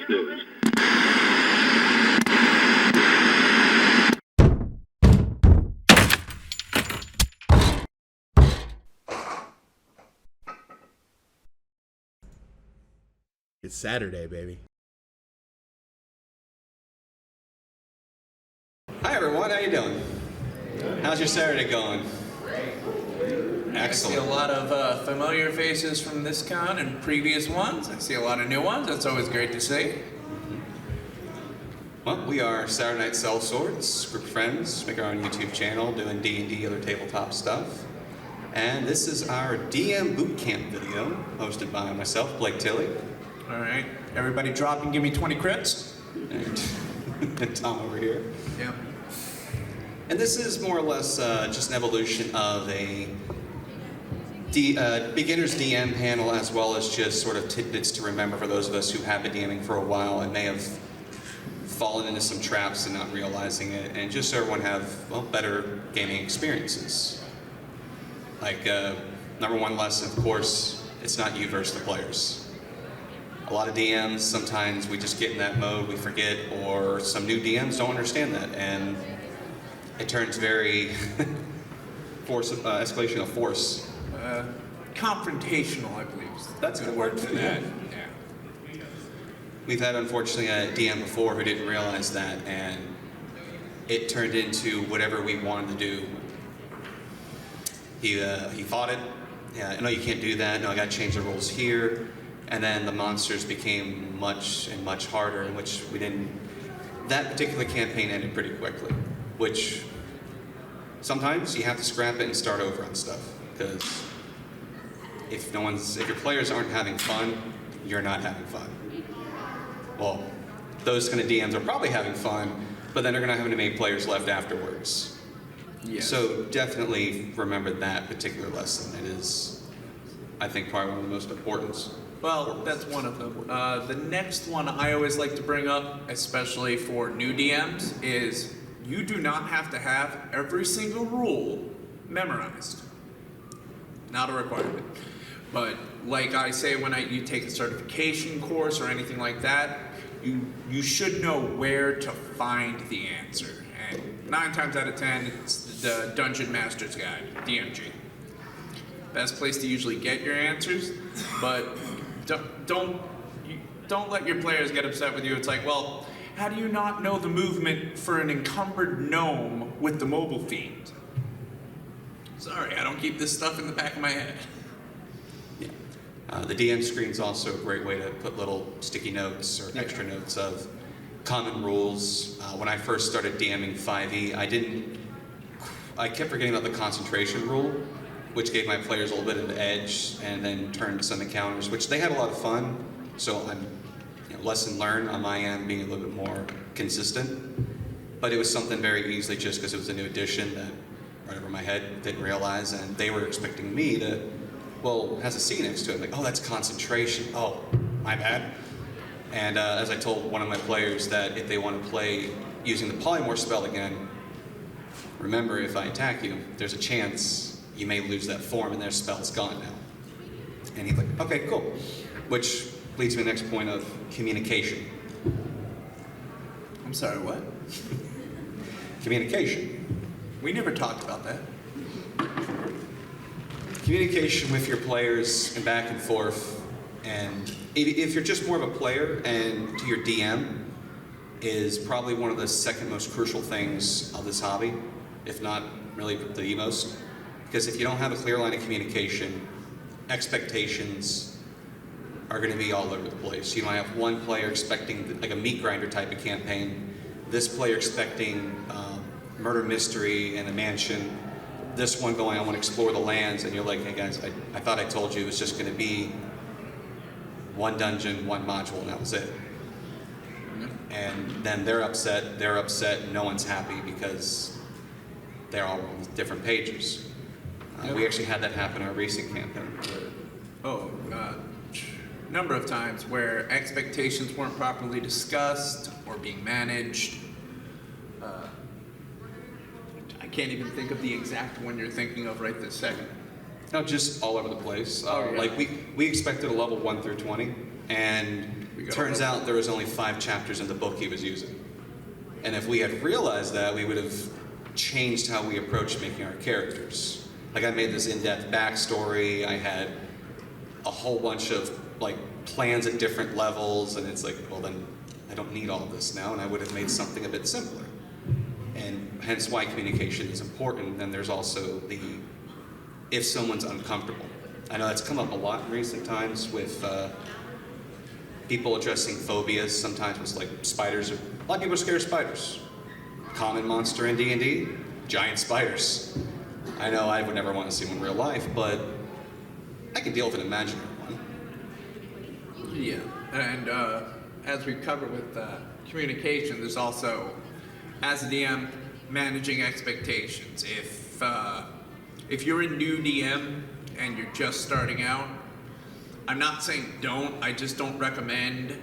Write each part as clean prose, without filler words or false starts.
News. It's Saturday, baby. Hi everyone, how you doing? How's your Saturday going? I see Excellent. a lot of familiar faces from this con and previous ones. I see a lot of new ones. That's always great to see. Well, we are Saturday Night Sell Swords, group of friends, make our own YouTube channel, doing D&D, other tabletop stuff. And this is our DM Bootcamp video, hosted by myself, Blake Tilley. All right, everybody drop and give me 20 crits. And Tom over here. Yep. And this is more or less just an evolution of a beginner's DM panel, as well as just sort of tidbits to remember for those of us who have been DMing for a while and may have fallen into some traps and not realizing it, and just so everyone have, well, better gaming experiences. Like, number one lesson, of course, it's not you versus the players. A lot of DMs, sometimes we just get in that mode, we forget, or some new DMs don't understand that, and it turns very escalation of force. Confrontational, I believe. That's a good word word for for that. that. Yeah. We've had, unfortunately, a DM before who didn't realize that, and it turned into whatever we wanted to do. He fought it. Yeah, no, you can't do that. No, I got to change the rules here. And then the monsters became much and much harder, in which we didn't. That particular campaign ended pretty quickly, which sometimes you have to scrap it and start over on stuff, because if your players aren't having fun, you're not having fun. Well, those kind of DMs are probably having fun, but then they're going to have many players left afterwards. Yes. So definitely remember that particular lesson. It is, I think, probably one of the most important. Well, that's one of them. The next one I always like to bring up, especially for new DMs, is you do not have to have every single rule memorized. Not a requirement. But like I say, when you take a certification course or anything like that, you should know where to find the answer. And 9 times out of 10, it's the Dungeon Master's Guide, DMG. Best place to usually get your answers, but don't let your players get upset with you. It's like, well, how do you not know the movement for an encumbered gnome with the mobile fiend? Sorry, I don't keep this stuff in the back of my head. Yeah. The DM screen is also a great way to put little sticky notes or extra notes of common rules. When I first started DMing 5e, I kept forgetting about the concentration rule, which gave my players a little bit of an edge, and then turned some encounters, which they had a lot of fun. So I'm lesson learned on my end, being a little bit more consistent. But it was something very easily, just because it was a new addition, that right over my head, didn't realize, and they were expecting me to, well, it has a C next to it. Like, oh, that's concentration. Oh, my bad. And as I told one of my players, that if they want to play using the polymorph spell again, remember, if I attack you, there's a chance you may lose that form and their spell's gone now. And he's like, okay, cool. Which leads me to the next point of communication. I'm sorry, what? Communication. We never talked about that. Communication with your players and back and forth. And if you're just more of a player, and to your DM, is probably one of the second most crucial things of this hobby, if not really the most. Because if you don't have a clear line of communication, expectations are going to be all over the place. You might have one player expecting like a meat grinder type of campaign, this player expecting murder mystery in a mansion, this one going, I want to explore the lands, and you're like, hey guys, I thought I told you it was just going to be one dungeon, one module, and that was it. And then they're upset, no one's happy because they're all on different pages. We actually had that happen in our recent campaign. Number of times where expectations weren't properly discussed or being managed. I can't even think of the exact one you're thinking of right this second. No, just all over the place. Oh, yeah. Like we expected a level 1 through 20, and Turns out there was only 5 chapters in the book he was using. And if we had realized that, we would have changed how we approached making our characters. Like, I made this in-depth backstory, I had a whole bunch of like plans at different levels, and it's like, well then, I don't need all of this now, and I would have made something a bit simpler. And hence why communication is important. Then there's also the, if someone's uncomfortable. I know that's come up a lot in recent times with people addressing phobias. Sometimes it's like spiders. A lot of people are scared of spiders. Common monster in D&D, giant spiders. I know I would never want to see one in real life, but I can deal with an imaginary one. Yeah, and as we covered with communication, there's also, as a DM, managing expectations. If you're a new DM and you're just starting out, I'm not saying don't, I just don't recommend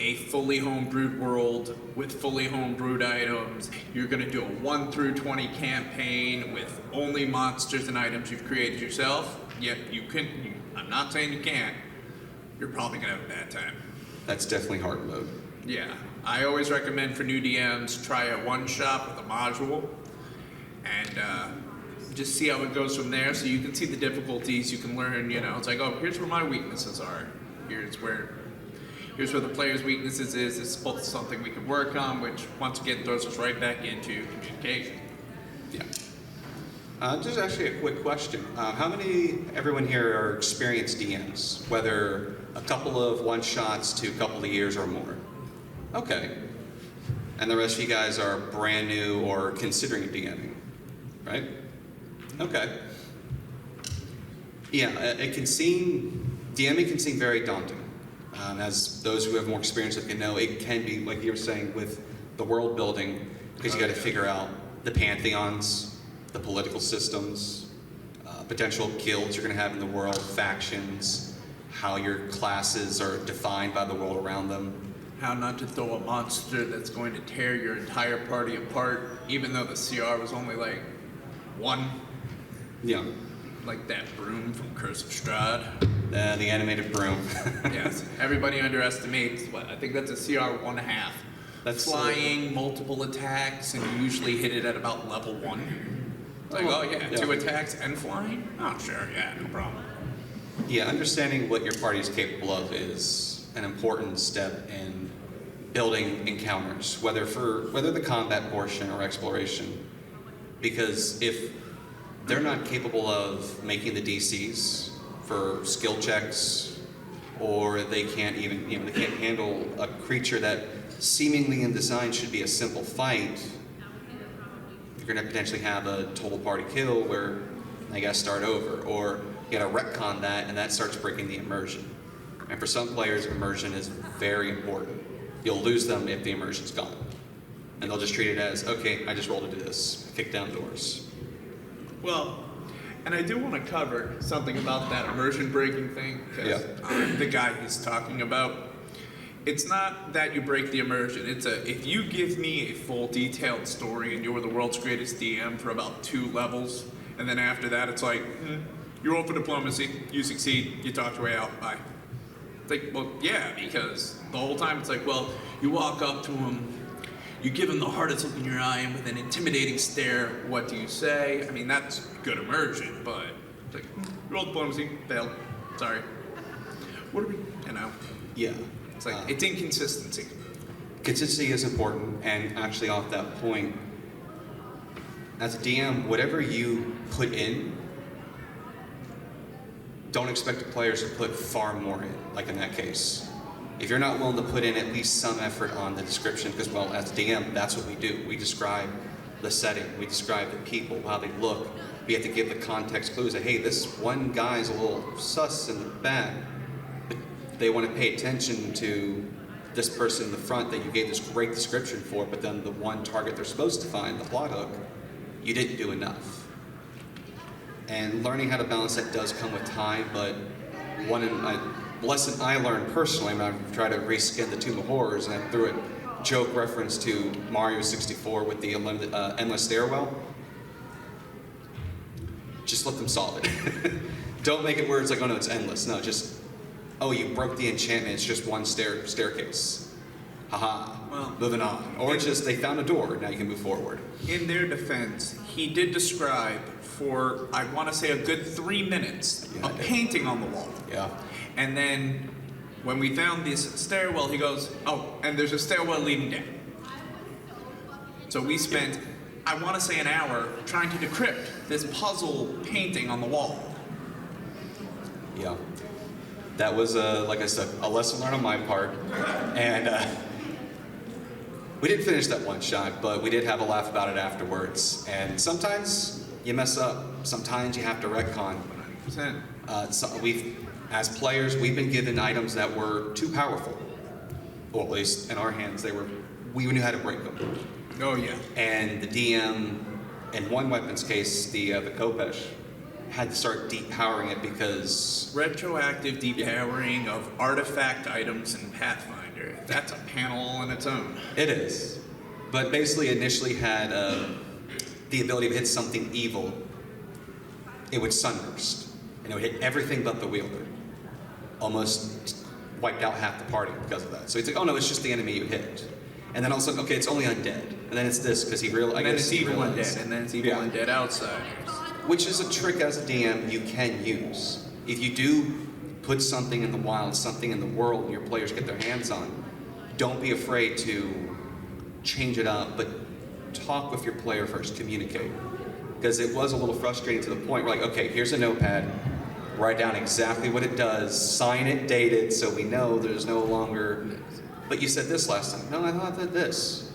a fully homebrewed world with fully homebrewed items. You're gonna do a 1 through 20 campaign with only monsters and items you've created yourself. Yet I'm not saying you can't. You're probably gonna have a bad time. That's definitely hard mode. Yeah, I always recommend for new DMs, try a one-shot with a module, and just see how it goes from there, so you can see the difficulties, you can learn, it's like, oh, here's where my weaknesses are. Here's where the player's weaknesses is. It's both something we can work on, which once again throws us right back into communication. Yeah. Just actually a quick question. Everyone here are experienced DMs, whether a couple of one-shots to a couple of years or more? Okay. And the rest of you guys are brand new or considering DMing, right? Okay. Yeah, DMing can seem very daunting. As those who have more experience with can know, it can be, like you were saying, with the world building, because you got to figure out the pantheons, the political systems, potential guilds you're going to have in the world, factions, how your classes are defined by the world around them. How not to throw a monster that's going to tear your entire party apart, even though the CR was only like 1. Yeah. Like that broom from Curse of Strahd. The animated broom. Yes. Everybody underestimates I think that's a CR 1.5. That's flying, multiple attacks, and you usually hit it at about level 1. It's like, oh yeah, 2 attacks and flying? Oh sure, yeah, no problem. Yeah, understanding what your party is capable of is an important step in building encounters, whether the combat portion or exploration. Because if they're not capable of making the DCs for skill checks, or they can't even, they can't handle a creature that seemingly in design should be a simple fight, you're gonna potentially have a total party kill where they gotta start over, or you gotta retcon that, and that starts breaking the immersion. And for some players, immersion is very important. You'll lose them if the immersion's gone. And they'll just treat it as, okay, I just rolled to do this, kick down doors. Well, and I do want to cover something about that immersion breaking thing, because I'm the guy he's talking about. It's not that you break the immersion, if you give me a full detailed story and you're the world's greatest DM for about 2 levels, and then after that it's like, you roll for diplomacy, you succeed, you talk your way out, bye. It's like, well, yeah, because the whole time it's like, well, you walk up to him, you give him the hardest look in your eye, and with an intimidating stare, what do you say? I mean, that's good immersion, but it's like, roll diplomacy, failed, sorry. What are we, Yeah. It's like, it's inconsistency. Consistency is important, and actually off that point, as a DM, whatever you put in, don't expect the players to put far more in, like in that case. If you're not willing to put in at least some effort on the description, because, well, as DM, that's what we do. We describe the setting, we describe the people, how they look. We have to give the context clues that, hey, this one guy's a little sus in the back, but they want to pay attention to this person in the front that you gave this great description for, but then the one target they're supposed to find, the plot hook, you didn't do enough. And learning how to balance that does come with time, but lesson I learned personally when I tried to reskin the Tomb of Horrors, and I threw a joke reference to Mario 64 with the endless stairwell. Just let them solve it. Don't make it where it's like, oh no, it's endless. No, just oh, you broke the enchantment, it's just one staircase. Haha, Well, moving on. Or it's just they found a door, now you can move forward. In their defense, he did describe for, I want to say, a good 3 minutes, Yeah, a I did. painting on the wall. Yeah. And then when we found this stairwell, he goes, oh, and there's a stairwell leading down. So we spent, I want to say, an hour trying to decrypt this puzzle painting on the wall. Yeah. That was, like I said, a lesson learned on my part. And we didn't finish that one shot, but we did have a laugh about it afterwards. And sometimes you mess up. Sometimes you have to retcon. 100%. So as players, we've been given items that were too powerful. Well, at least in our hands, we knew how to break them. Oh, yeah. And the DM, in one weapon's case, the Kopesh, had to start depowering it because Retroactive depowering of artifact items in Pathfinder. That's a panel in its own. it is. But basically, initially had the ability to hit something evil. It would sunburst, and it would hit everything but the wielder. Almost wiped out half the party because of that. So he's like, oh no, it's just the enemy you hit. And then all of a sudden, okay, it's only undead. And then it's this, because he realized. And then it's evil undead, and then it's evil undead outsiders. Which is a trick as a DM you can use. If you do put something in the wild, something in the world, and your players get their hands on, don't be afraid to change it up, but talk with your player first, communicate. Because it was a little frustrating to the point where, like, okay, here's a notepad, write down exactly what it does, sign it, date it, so we know there's no longer, but you said this last time. No, I thought I did this.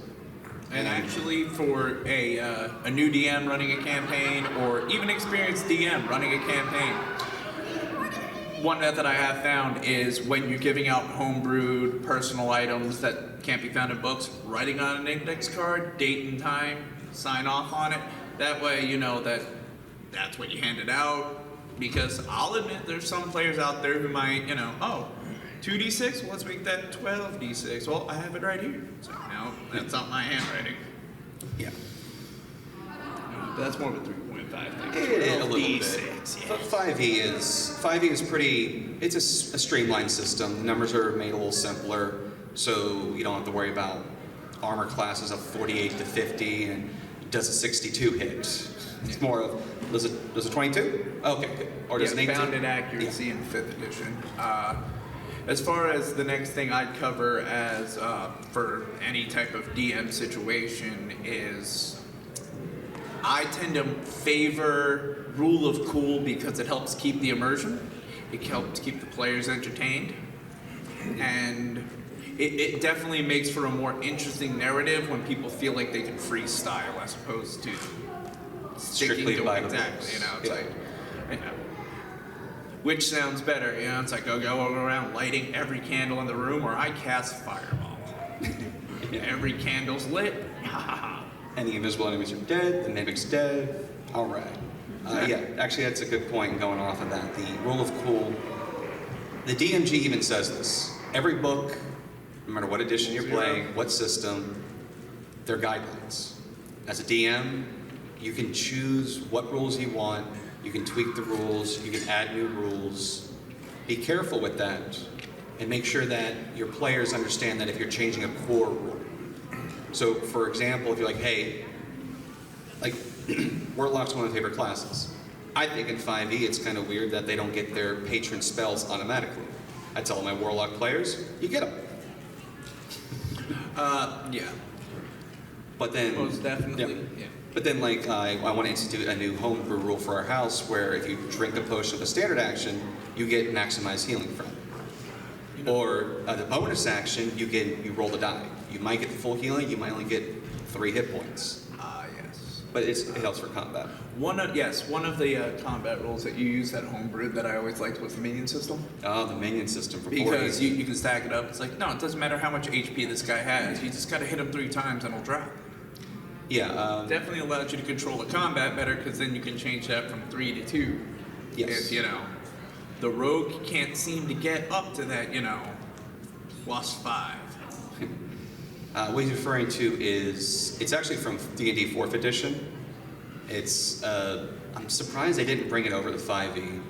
And actually, for a new DM running a campaign, or even experienced DM running a campaign, one method I have found is when you're giving out homebrewed personal items that can't be found in books, writing on an index card, date and time, sign off on it. That way you know that that's what you handed out. Because I'll admit there's some players out there who might, oh, 2d6, well, let's make that 12d6. Well, I have it right here. So, no, that's not my handwriting. Yeah. That's more of a 3.5 thing. A little bit. D6, But 5e is pretty, it's a streamlined system. The numbers are made a little simpler, so you don't have to worry about armor classes of 48 to 50 and does a 62 hit. It's more of, does a 22? Okay, good. Or does an 18? Bounded accuracy in 5th edition. As far as the next thing I'd cover as for any type of DM situation is I tend to favor rule of cool because it helps keep the immersion. It helps keep the players entertained. And it definitely makes for a more interesting narrative when people feel like they can freestyle as opposed to sticking Strictly to by it. the Exactly, rules. it's Yeah. like, which sounds better, it's like I'll go around lighting every candle in the room, or I cast fireball. Every candle's lit. And the invisible enemies are dead, the mimic's dead. All right. Yeah, actually, that's a good point going off of that. The rule of cool, the DMG even says this. Every book, no matter what edition you're playing, what system, they're guidelines. As a DM, you can choose what rules you want, you can tweak the rules, you can add new rules. Be careful with that, and make sure that your players understand that if you're changing a core rule. So, for example, if you're like, hey, like, Warlock's one of my favorite classes. I think in 5e it's kind of weird that they don't get their patron spells automatically. I tell my Warlock players, you get them. Yeah, But then, most definitely. Yeah. But then, like, I want to institute a new homebrew rule for our house where if you drink a potion with a standard action, you get maximized healing from it. Or the bonus action, you roll the die. You might get the full healing, you might only get 3 hit points. Yes. But it helps for combat. One of the combat rules that you use that homebrewed that I always liked was the minion system. Oh, the minion system for Because 40. you can stack it up. It's like, no, it doesn't matter how much HP this guy has. You just got to hit him 3 times and it'll drop. Yeah. Definitely allows you to control the combat better because then you can change that from 3 to 2. Yes. If, the rogue can't seem to get up to that, plus 5. What he's referring to is, it's actually from D&D 4th edition. It's, I'm surprised they didn't bring it over to 5e.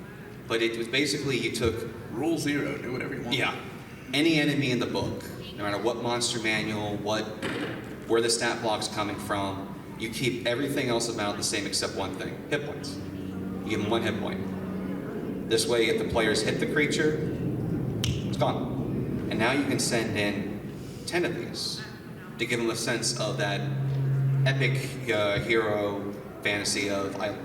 But it was basically you took Rule 0, do whatever you want. any enemy in the book, no matter what monster manual, where the stat block's coming from, you keep everything else about the same except one thing: hit points. You give them 1 hit point. This way, if the players hit the creature, it's gone. And now you can send in 10 of these to give them a sense of that epic hero fantasy of I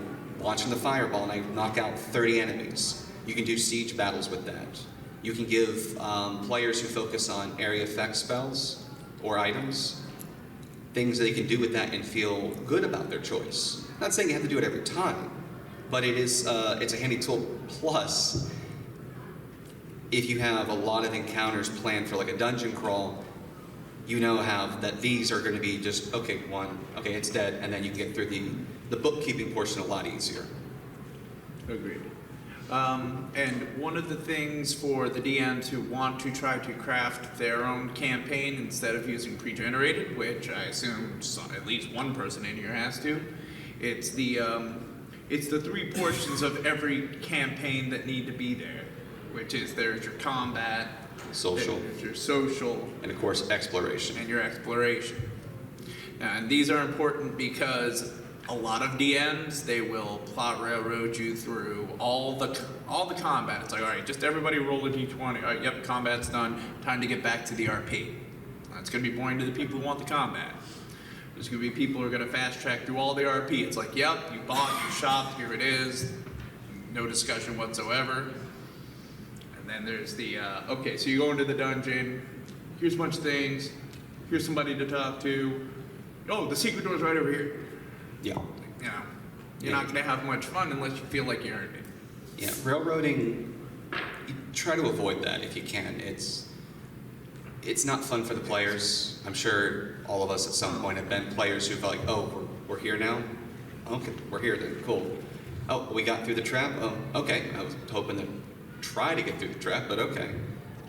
launching the fireball and I knock out 30 enemies. You can do siege battles with that. You can give players who focus on area effect spells or items things that they can do with that and feel good about their choice. Not saying you have to do it every time, but it's a handy tool. Plus, if you have a lot of encounters planned for like a dungeon crawl, you know that these are going to be just, okay, it's dead, and then you can get through the bookkeeping portion a lot easier. Agreed. And one of the things for the DMs who want to try to craft their own campaign instead of using pre-generated, which I assume at least one person in here has to, it's the 3 portions of every campaign that need to be there, which is there's your combat, Social. there's your social, And of course, exploration. and your exploration. And these are important because a lot of DMs, they will plot railroad you through all the combat. It's like, all right, just everybody roll a d20. All right, yep, combat's done. Time to get back to the RP. That's going to be boring to the people who want the combat. There's going to be people who are going to fast track through all the RP. It's like, yep, you bought, you shopped, here it is. No discussion whatsoever. And then there's the, okay, so you go into the dungeon. Here's a bunch of things. Here's somebody to talk to. Oh, the secret door's right over here. Yeah. You know, you're not going to have much fun unless you feel like you earned it. Yeah, railroading, you try to avoid that if you can. It's not fun for the players. I'm sure all of us at some point have been players who felt like, oh, we're here now? Okay, we're here then, cool. Oh, we got through the trap? Oh, okay. I was hoping to try to get through the trap, but okay.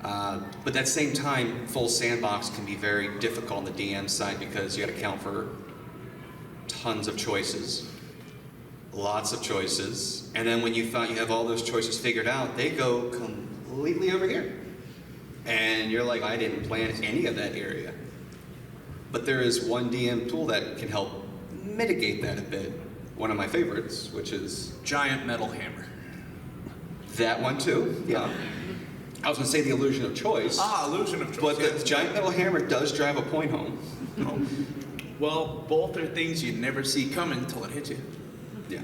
But at the same time, full sandbox can be very difficult on the DM side because you got to account for tons of choices, lots of choices, and then when you thought you have all those choices figured out, they go completely over here. And you're like, I didn't plan any of that area. But there is one DM tool that can help mitigate that a bit. One of my favorites, which is Giant metal hammer. that one too, yeah. I was gonna say the illusion of choice. Illusion of choice. But yeah. the giant metal hammer does drive a point home. Well, both are things you'd never see coming until it hits you. Yeah.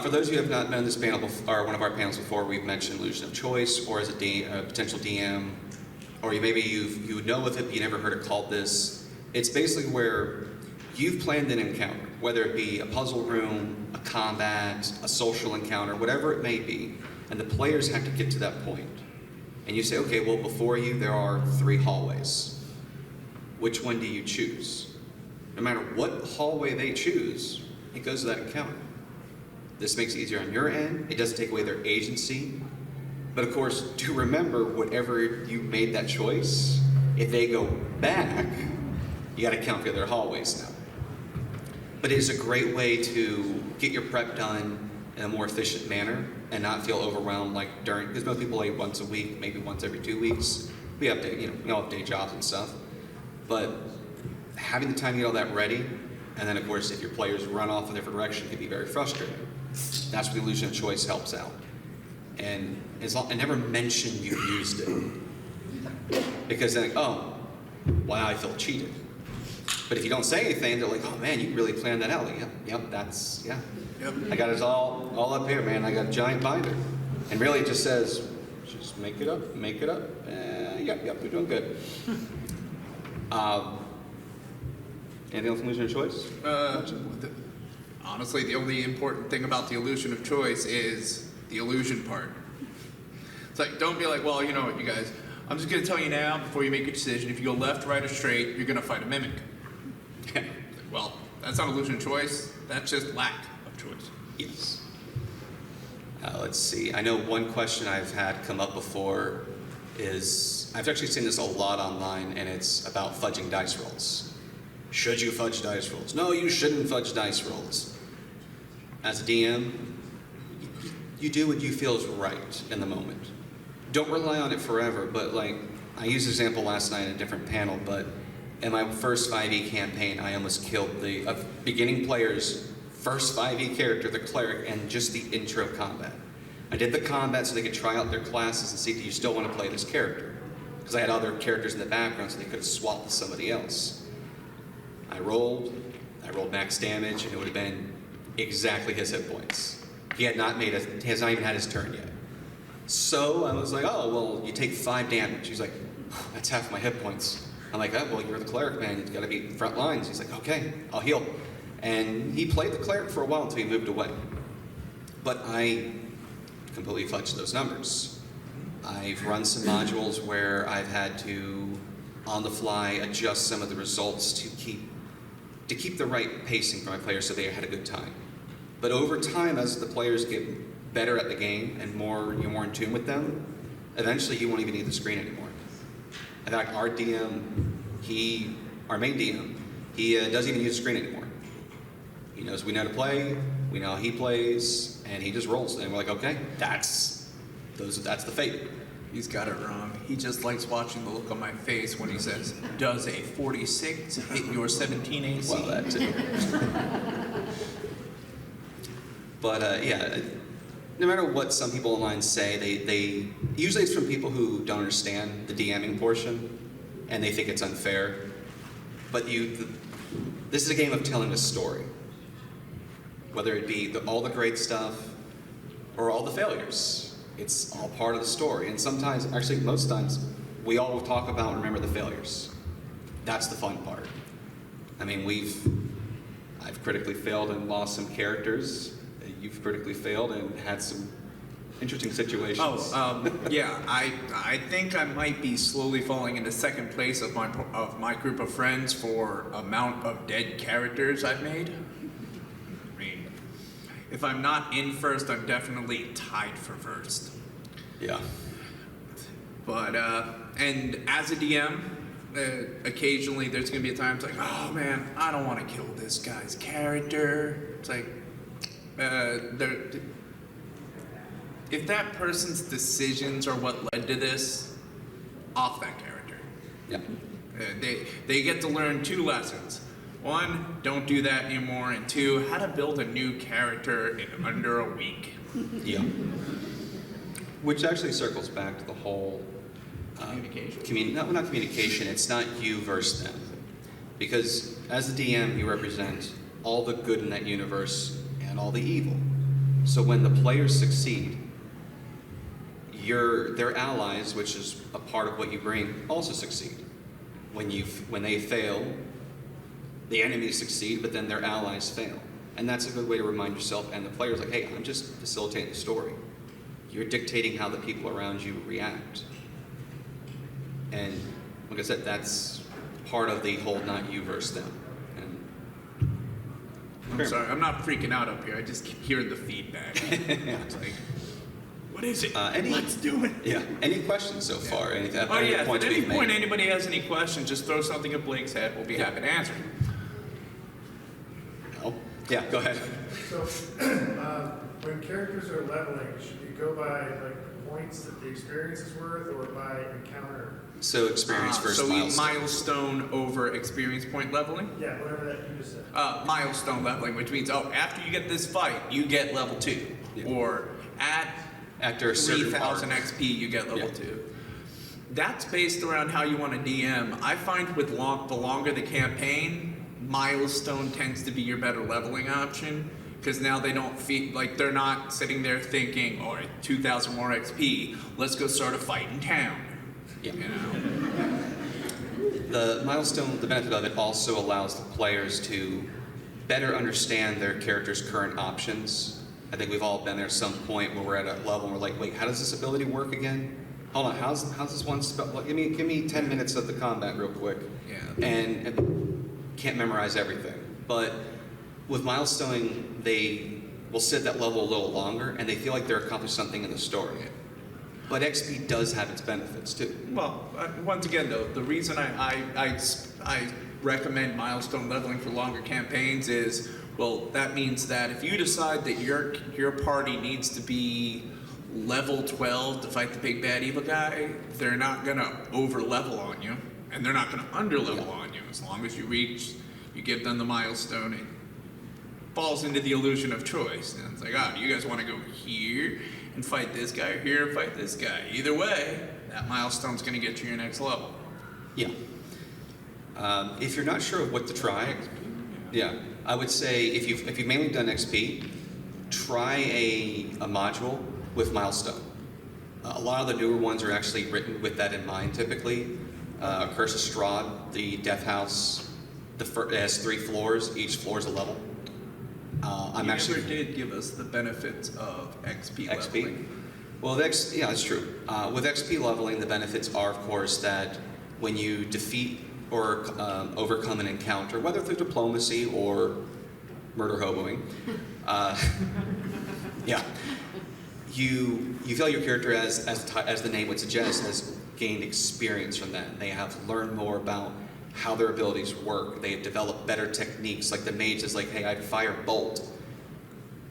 For those of you who have not been on this panel or one of our panels before, we've mentioned illusion of choice, or as a potential DM, or you know of it, but you never heard it called this. It's basically where you've planned an encounter, whether it be a puzzle room, a combat, a social encounter, whatever it may be, and the players have to get to that point. And you say, okay, well, before you there are 3 hallways. Which one do you choose? No matter what hallway they choose, it goes to that encounter. This makes it easier on your end. It doesn't take away their agency. But of course, do remember, whatever you made that choice, if they go back, you got to count the other hallways now. But it is a great way to get your prep done in a more efficient manner and not feel overwhelmed like because most people play once a week, maybe once every 2 weeks. We update, we all have day jobs and stuff. But having the time to get all that ready, and then of course if your players run off in a different direction, it can be very frustrating. That's where the illusion of choice helps out. And I never mention you used it. Because then, oh, wow, I feel cheated. But if you don't say anything, they're like, oh man, you really planned that out. Like, yep, that's, yeah. Yep. I got it all up here, man. I got a giant binder. And really it just says, just make it up. Yep, we're doing good. Anything else on illusion of choice? Honestly, the only important thing about the illusion of choice is the illusion part. It's like, don't be like, well, you know what, you guys, I'm just going to tell you now, before you make a decision, if you go left, right, or straight, you're going to fight a mimic. Well, that's not illusion of choice. That's just lack of choice. Yes. Let's see. I know one question I've had come up before is, I've actually seen this a lot online, and it's about fudging dice rolls. Should you fudge dice rolls? No, you shouldn't fudge dice rolls. As a DM, you do what you feel is right in the moment. Don't rely on it forever, but like, I used an example last night in a different panel, but in my first 5e campaign, I almost killed the beginning player's first 5e character, the cleric, and just the intro combat. I did the combat so they could try out their classes and see, do you still want to play this character? Because I had other characters in the background so they could have swapped with somebody else. I rolled max damage, and it would have been exactly his hit points. He has not even had his turn yet. So I was like, oh, well, you take 5 damage. He's like, that's half my hit points. I'm like, oh, well, you're the cleric, man. You've got to be front lines. He's like, okay, I'll heal. And he played the cleric for a while until he moved away. But I completely fudged those numbers. I've run some modules where I've had to, on the fly, adjust some of the results to keep the right pacing for my players so they had a good time. But over time, as the players get better at the game and you're more in tune with them, eventually you won't even need the screen anymore. In fact, our DM, our main DM, he doesn't even use the screen anymore. He knows we know to play, we know how he plays, and he just rolls. And we're like, okay, that's the fate. He's got it wrong. He just likes watching the look on my face when he says, does a 46 hit your 17 AC? Well, that too. But yeah, no matter what some people online say, they usually it's from people who don't understand the DMing portion, and they think it's unfair. But this is a game of telling a story. Whether it be all the great stuff or all the failures. It's all part of the story. And sometimes, actually most times, we all talk about and remember the failures. That's the fun part. I mean, I've critically failed and lost some characters. You've critically failed and had some interesting situations. Yeah, I think I might be slowly falling into second place of my group of friends for amount of dead characters I've made. I mean, if I'm not in first, I'm definitely tied for first. Yeah. But, and as a DM, occasionally there's going to be a time it's like, oh man, I don't want to kill this guy's character. It's like, if that person's decisions are what led to this, off that character. Yeah. They get to learn 2 lessons. 1, don't do that anymore, and 2, how to build a new character in under a week. Yeah. Which actually circles back to the whole Communication. not communication. It's not you versus them, because as a DM, you represent all the good in that universe and all the evil. So when the players succeed, their allies, which is a part of what you bring, also succeed. When they fail, the enemies succeed, but then their allies fail. And that's a good way to remind yourself and the players, like, hey, I'm just facilitating the story. You're dictating how the people around you react. And like I said, that's part of the whole not you versus them. I'm sorry, I'm not freaking out up here. I just keep hearing the feedback. It's like, what is it? Let's do it. Yeah. Any questions so far? Any If at any point anybody has any questions, just throw something at Blake's head. We'll be happy to answer. No? Yeah, go ahead. So, when characters are leveling, should you go by like the points that the experience is worth, or by encounter? So experience versus milestone over experience point leveling? Yeah, whatever that you just said. Milestone leveling, which means, after you get this fight, you get level 2. Yeah. Or After a certain 3,000 arc. XP, you get level Yeah. 2. That's based around how you want to DM. I find with the longer the campaign, milestone tends to be your better leveling option, because now they don't feel like they're not sitting there thinking, all right, 2,000 more XP, let's go start a fight in town. Yeah. You know? The milestone, the benefit of it also allows the players to better understand their character's current options. I think we've all been there at some point where we're at a level and we're like, wait, how does this ability work again? Hold on, how's this one spell? Like, give me 10 minutes of the combat real quick. Yeah. And can't memorize everything. But with milestoning, they will sit at that level a little longer and they feel like they're accomplishing something in the story. But XP does have its benefits too. Well, once again, though, the reason I recommend milestone leveling for longer campaigns is Well, that means that if you decide that your party needs to be level 12 to fight the big bad evil guy, they're not gonna over level on you, and they're not gonna under level on you. As long as you give them the milestone, it falls into the illusion of choice. And it's like, oh, do you guys want to go here and fight this guy, or here and fight this guy? Either way, that milestone's gonna get you your next level. Yeah. If you're not sure of what to try, yeah, I would say if you've mainly done XP, try a module with milestone. A lot of the newer ones are actually written with that in mind. Typically, Curse of Strahd, the Death House, it has 3 floors. Each floor is a level. You never did give us the benefits of XP leveling. Well, yeah, that's true. With XP leveling, the benefits are, of course, that when you defeat or overcome an encounter, whether through diplomacy or murder hoboing, yeah, you feel your character, as the name would suggest, has gained experience from that. They have learned more about how their abilities work. They have developed better techniques. Like the mage is like, hey, I'd fire bolt.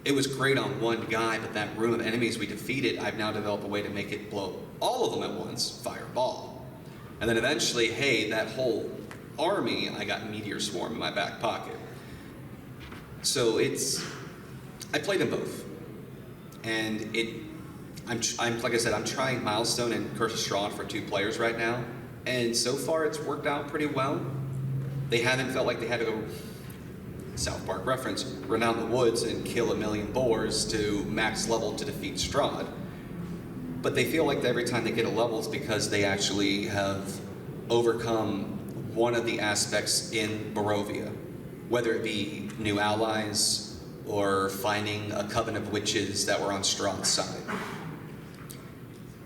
It was great on one guy, but that room of enemies we defeated, I've now developed a way to make it blow all of them at once, fireball. And then eventually, hey, that whole army, I got Meteor Swarm in my back pocket. So I played them both. And I'm like I said, I'm trying Milestone and Curse of Strahd for 2 players right now. And so far it's worked out pretty well. They haven't felt like they had to go, South Park reference, run out in the woods and kill 1,000,000 boars to max level to defeat Strahd. But they feel like every time they get a level it's because they actually have overcome one of the aspects in Barovia. Whether it be new allies or finding a coven of witches that were on Strahd's side.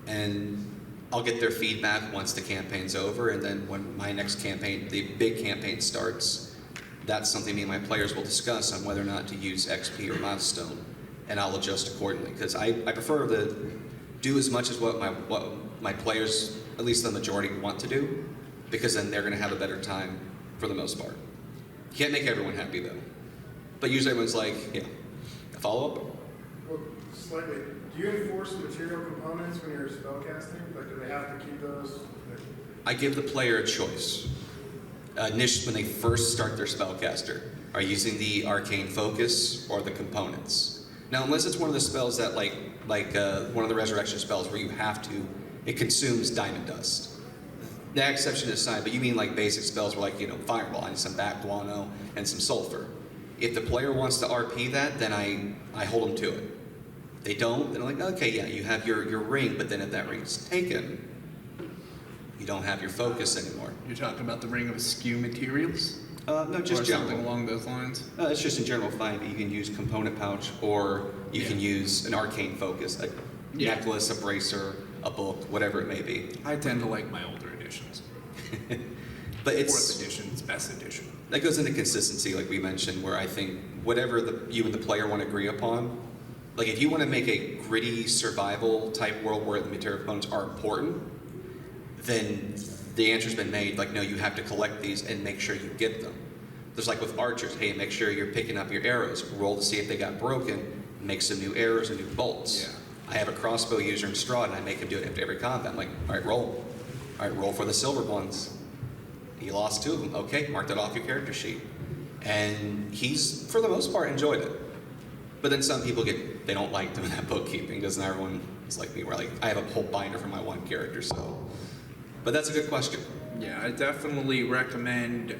And I'll get their feedback once the campaign's over, and then when my next campaign, the big campaign starts, that's something me and my players will discuss on whether or not to use XP or Milestone, and I'll adjust accordingly, because I prefer to do as much as what my players, at least the majority, want to do, because then they're going to have a better time for the most part. You can't make everyone happy though, but usually everyone's like, yeah, a follow-up? Well, slightly. Do you enforce material components when you're spellcasting? Like, do they have to keep those? I give the player a choice. When they first start their spellcaster, are using the arcane focus or the components. Now, unless it's one of the spells that, like one of the resurrection spells where you have to, it consumes diamond dust. That exception aside, but you mean like basic spells where, like, fireball and some bat guano and some sulfur. If the player wants to RP that, then I hold them to it. If they don't, then I'm like, okay, yeah, you have your ring, but then if that ring's taken, you don't have your focus anymore. You're talking about the Ring of Askew materials? No, just or general. something along those lines? It's just in general 5e. You can use component pouch, or you can use an arcane focus, a necklace, a bracer, a book, whatever it may be. I tend to like my older editions. But it's 4th edition, it's best edition. That goes into consistency, like we mentioned, where I think whatever you and the player want to agree upon, like if you want to make a gritty survival type world where the material components are important, then the answer's been made, like, no, you have to collect these and make sure you get them. There's like with archers, hey, make sure you're picking up your arrows, roll to see if they got broken, make some new arrows and new bolts. Yeah. I have a crossbow user in Strahd and I make him do it after every combat. I'm like, all right, roll. All right, roll for the silver ones. He lost 2 of them. Okay, mark that off your character sheet. And he's, for the most part, enjoyed it. But then some people they don't like doing that bookkeeping, because not everyone is like me, where like, I have a whole binder for my one character, so. But that's a good question. Yeah, I definitely recommend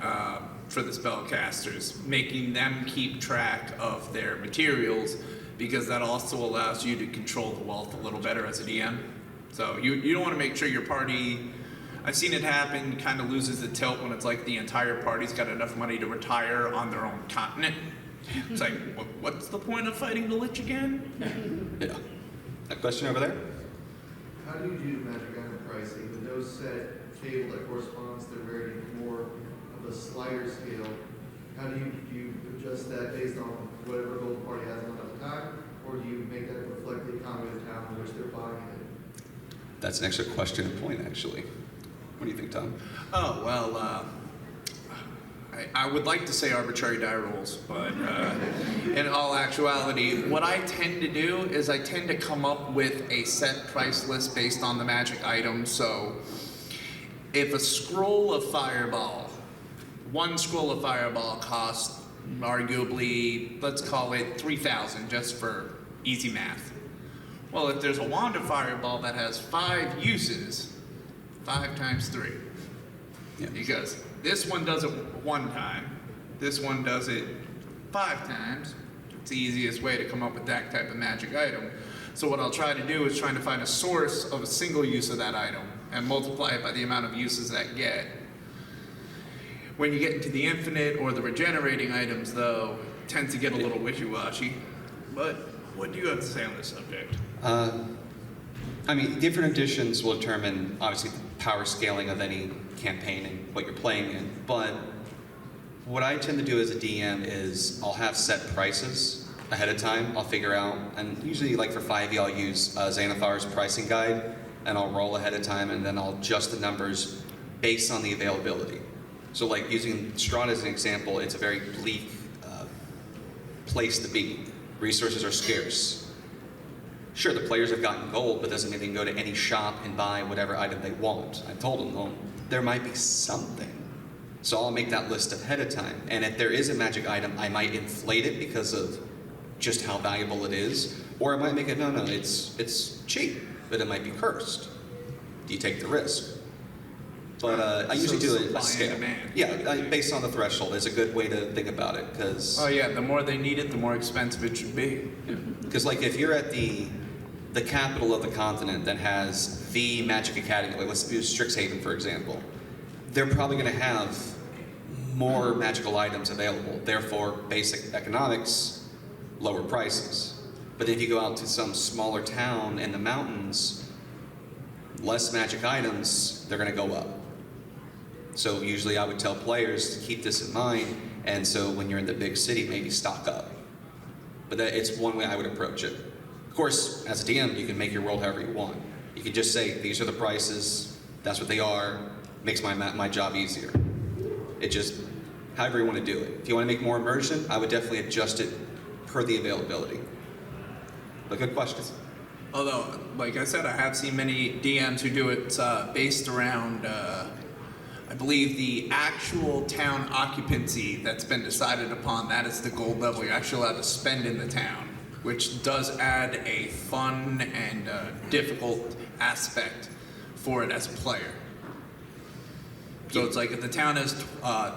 for the spellcasters making them keep track of their materials, because that also allows you to control the wealth a little better as a DM. So you don't want to make sure your party, I've seen it happen, kind of loses the tilt when it's like the entire party's got enough money to retire on their own continent. It's like, what's the point of fighting the Lich again? Yeah. A question over there? How do you do magic item pricing? The no set table that corresponds to rarity more of a slider scale. How do you adjust that based on whatever gold party has on at the time? Or do you make that reflect the economy of the town in which they're buying it? That's an extra question and point, actually. What do you think, Tom? Oh, well, I would like to say arbitrary die rolls, but in all actuality, what I tend to do is I tend to come up with a set price list based on the magic item. So if a scroll of fireball, one scroll of fireball costs arguably, let's call it 3,000 just for easy math. Well, if there's a wand of fireball that has 5 uses, 5 times 3. Yeah. Because this one does it 1 time, this one does it 5 times. It's the easiest way to come up with that type of magic item. So what I'll try to do is trying to find a source of a single use of that item and multiply it by the amount of uses that get. When you get into the infinite or the regenerating items, though, it tends to get a little wishy-washy. But what do you have to say on this subject? I mean, different editions will determine, obviously, the power scaling of any campaign and what you're playing in. But what I tend to do as a DM is I'll have set prices ahead of time. I'll figure out, and usually, like for 5e, I'll use Xanathar's pricing guide, and I'll roll ahead of time, and then I'll adjust the numbers based on the availability. So, like using Strahd as an example, it's a very bleak place to be. Resources are scarce. Sure, the players have gotten gold, but doesn't mean they can go to any shop and buy whatever item they want. I told them, well, there might be something. So I'll make that list ahead of time. And if there is a magic item, I might inflate it because of just how valuable it is. Or I might make it, no, it's cheap, but it might be cursed. Do you take the risk? But I usually do it supply at scale. and demand. Yeah, based on the threshold is a good way to think about it. Because Oh yeah, the more they need it, the more expensive it should be. like if you're at the capital of the continent that has the Magic Academy, like let's use Strixhaven for example, they're probably going to have more magical items available. Therefore, basic economics, lower prices. But if you go out to some smaller town in the mountains, less magic items, they're going to go up. So usually I would tell players to keep this in mind, and so when you're in the big city, maybe stock up. But it's one way I would approach it. Of course, as a DM, you can make your world however you want. You can just say, these are the prices, that's what they are, makes my job easier. It just, however you want to do it. If you want to make more immersion, I would definitely adjust it per the availability. But good questions. Although, like I said, I have seen many DMs who do it based around, I believe, the actual town occupancy that's been decided upon. That is the gold level you're actually allowed to spend in the town, which does add a fun and difficult aspect for it as a player. So it's like if the town has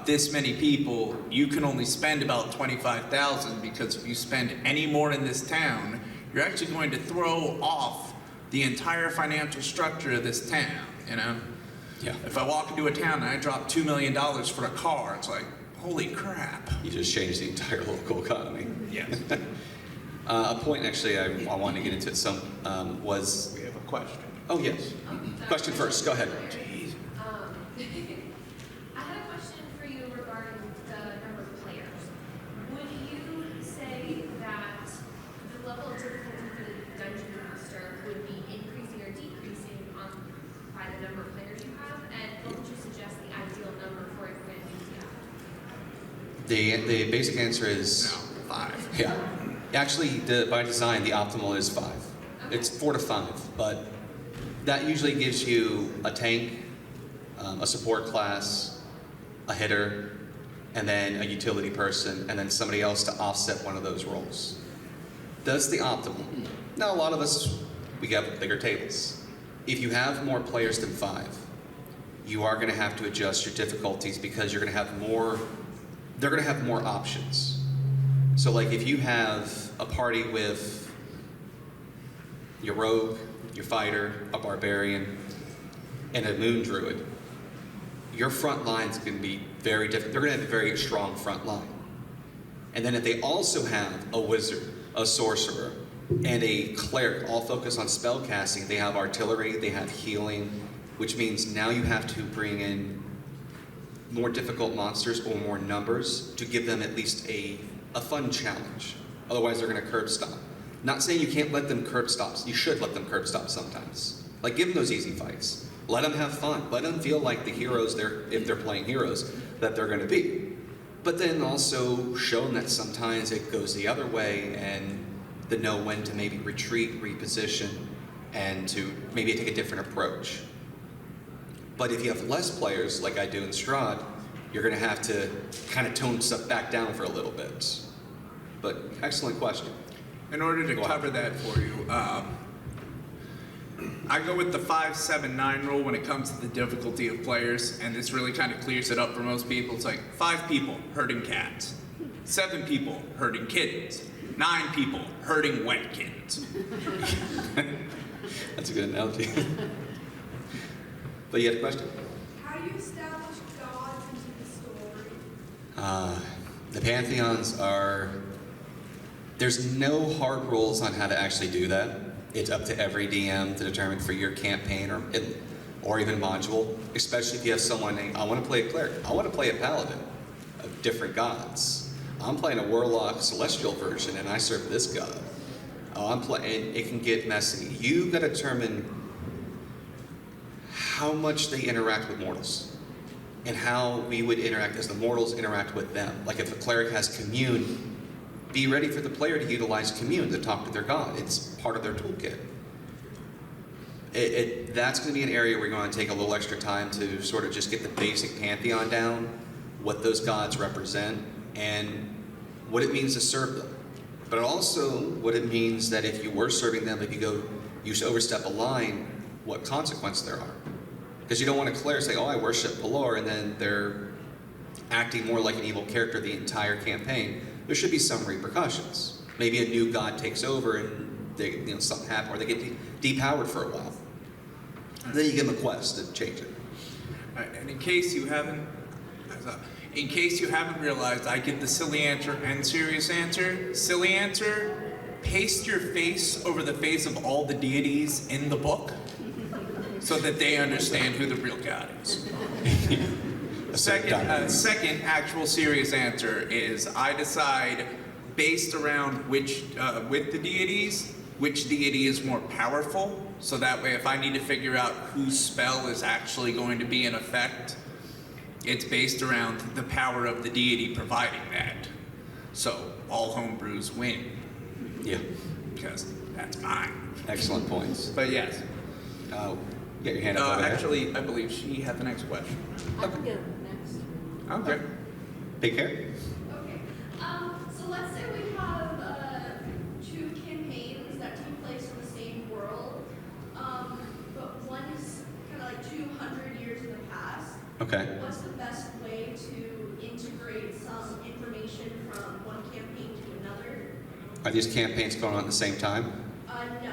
this many people, you can only spend about 25,000 because if you spend any more in this town, you're actually going to throw off the entire financial structure of this town, you know? Yeah. If I walk into a town and I drop $2 million for a car, it's like, holy crap. You just changed the entire local economy. Yes. A point actually I wanted to get into some was. We have a question. Oh yes. Question first. Go ahead. I had a question for you regarding the number of players. Would you say that the level of difficulty for the dungeon master would be increasing or decreasing by the number of players you have? And what would you suggest the ideal number for a grand DM? The basic answer is No, 5. yeah. Actually, by design, the optimal is 5. Okay. It's 4 to 5, but that usually gives you a tank, a support class, a hitter, and then a utility person, and then somebody else to offset one of those roles. That's the optimal. Now, a lot of us, we have bigger tables. If you have more players than 5, you are going to have to adjust your difficulties because you're going to have more, they're going to have more options. So like if you have a party with your rogue, your fighter, a barbarian, and a moon druid, your front line's going to be very different. They're going to have a very strong front line. And then if they also have a wizard, a sorcerer, and a cleric all focused on spell casting, they have artillery, they have healing, which means now you have to bring in more difficult monsters or more numbers to give them at least a fun challenge. Otherwise they're going to curb stomp. Not saying you can't let them curb stops. You should let them curb stop sometimes. Like give them those easy fights. Let them have fun. Let them feel like the heroes if they're playing heroes that they're going to be. but then also shown that sometimes it goes the other way, and to know when to maybe retreat, reposition, and to maybe take a different approach. But if you have less players, like I do in Strahd, you're going to have to kind of tone stuff back down for a little bit. But excellent question. In order to Go on. cover that for you, I go with the 5-7-9 rule when it comes to the difficulty of players, and this really kind of clears it up for most people. It's like 5 people herding cats, 7 people herding kittens, 9 people herding wet kittens. That's a good analogy. But you had a question? How do you establish gods into the story? The pantheons are, there's no hard rules on how to actually do that. It's up to every DM to determine for your campaign or even module, especially if you have someone, I want to play a cleric, I want to play a paladin of different gods. I'm playing a warlock celestial version and I serve this god. And it can get messy. You got to determine how much they interact with mortals and how we would interact as the mortals interact with them. Like if a cleric has commune, be ready for the player to utilize commune to talk to their god. It's part of their toolkit. That's going to be an area where you're going to take a little extra time to sort of just get the basic pantheon down, what those gods represent, and what it means to serve them. But also what it means that if you were serving them, if you overstep a line, what consequence there are. Because you don't want a cleric say, oh, I worship Pelor, and then they're acting more like an evil character the entire campaign. There should be some repercussions. Maybe a new god takes over and something happens, or they get depowered for a while. Then you give them a quest to change it. And in case you haven't realized, I give the silly answer and serious answer. Silly answer, paste your face over the face of all the deities in the book so that they understand who the real god is. Second actual serious answer is I decide based around with the deities, which deity is more powerful. So that way if I need to figure out whose spell is actually going to be in effect, it's based around the power of the deity providing that. So all homebrews win. Yeah. Because that's mine. Excellent points. But yes. Get your hand up over there. Actually, I believe she had the next question. I can go next. Okay. Take care. Okay, so let's say we have, 2 campaigns that take place in the same world, but one is kind of like 200 years in the past. Okay. What's the best way to integrate some information from one campaign to another? Are these campaigns going on at the same time? No.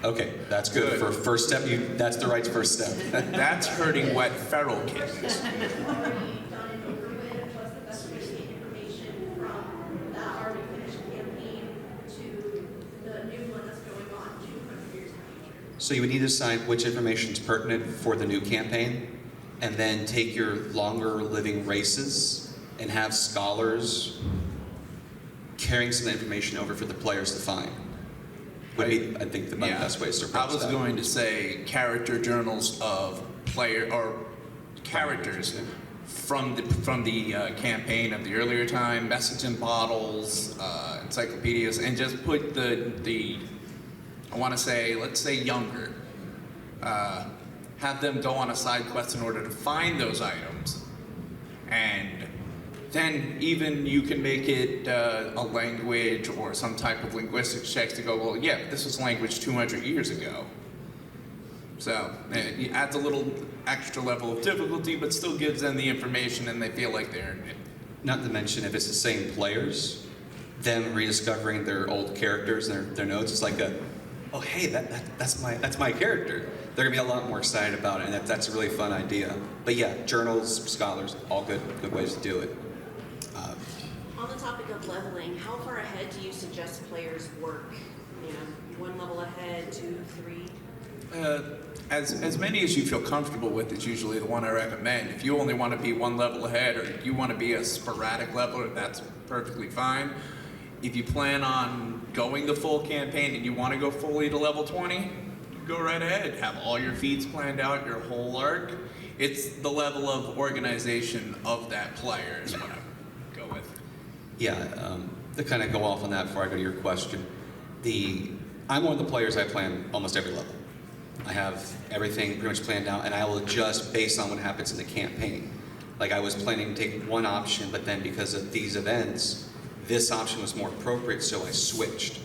Okay, that's good. Good. For first step, that's the right first step. That's hurting wet feral kittens. Already done and over with, what's the best way to get information from that already finished campaign to the new one that's going on 200 years in the future? So you would need to decide which information is pertinent for the new campaign, and then take your longer living races and have scholars carrying some information over for the players to find. Would be, I think, the best ways to approach I was that. going to say character journals of player or characters from the campaign of the earlier time, messaging bottles, encyclopedias, and just put the I want to say, let's say younger, have them go on a side quest in order to find those items, and then even you can make it a language or some type of linguistics checks to go, well, yeah, this was language 200 years ago. So it adds a little extra level of difficulty, but still gives them the information and they feel like they earned it. Not to mention, if it's the same players, them rediscovering their old characters and their notes, it's like oh hey, that's my character. They're gonna be a lot more excited about it, and that's a really fun idea. But yeah, journals, scholars, all good ways to do it. On the topic of leveling, how far ahead do you suggest players work? You know, 1 level ahead, 2, 3? As many as you feel comfortable with is usually the one I recommend. If you only want to be 1 level ahead, or you want to be a sporadic leveler, that's perfectly fine. If you plan on going the full campaign and you want to go fully to level 20, go right ahead. Have all your feats planned out, your whole arc. It's the level of organization of that player is what I go Yeah, to kind of go off on that before I go to your question, I'm one of the players I plan almost every level. I have everything pretty much planned out, and I will adjust based on what happens in the campaign. Like I was planning to take one option, but then because of these events, this option was more appropriate, so I switched.